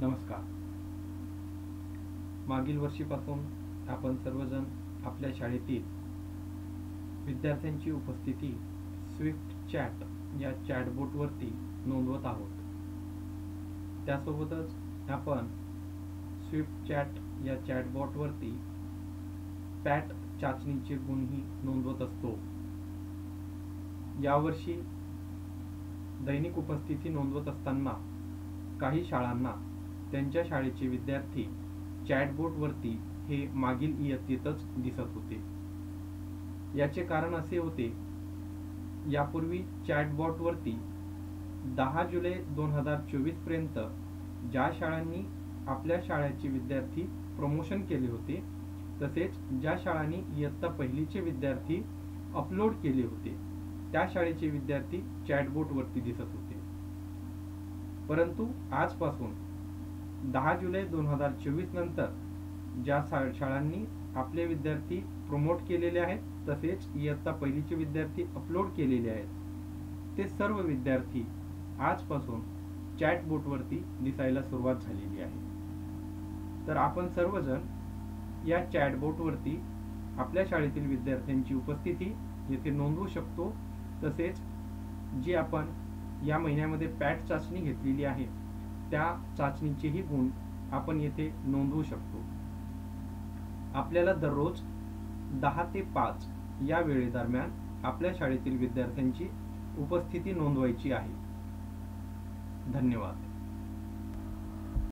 नमस्कार. मागील वर्षीपासून आपण सर्वजण आपल्या शाळेतील विद्यार्थ्यांची उपस्थिती स्विफ्ट चॅट या चॅटबोटवरती नोंदवत आहोत. त्यासोबतच आपण स्विफ्ट चॅट या चॅटबॉटवरती पॅट चाचणीचे गुणही नोंदवत असतो. यावर्षी दैनिक उपस्थिती नोंदवत असताना काही शाळांना त्यांच्या शाळेचे विद्यार्थी चॅटबोटवरती हे मागील इयत्तेतच दिसत होते. याचे कारण असे होते, यापूर्वी चॅटबॉटवरती 10 जुलै 2024 पर्यंत ज्या शाळांनी आपल्या शाळेचे विद्यार्थी प्रमोशन केले होते, तसेच ज्या शाळांनी इयत्ता पहिलीचे विद्यार्थी अपलोड केले होते, त्या शाळेचे विद्यार्थी चॅटबोटवरती दिसत होते. परंतु आजपासून 10 जुलै 2024 नंतर ज्या शाळांनी आपले विद्यार्थी प्रमोट केलेले आहेत, तसेच इयत्ता पहिलीचे विद्यार्थी अपलोड केलेले आहेत, ते सर्व विद्यार्थी आजपासून चॅटबोटवरती दिसायला सुरुवात झालेली आहे. तर आपण सर्वजण या चॅटबोटवरती आपल्या शाळेतील विद्यार्थ्यांची उपस्थिती येथे नोंदवू शकतो. तसेच जी आपण या महिन्यामध्ये पॅट चाचणी घेतलेली आहे, त्या चाचणीचेही गुण आपण येथे नोंदवू शकतो. आपल्याला दररोज 10 ते 5 या वेळेदरम्यान आपल्या शाळेतील विद्यार्थ्यांची उपस्थिती नोंदवायची आहे. धन्यवाद.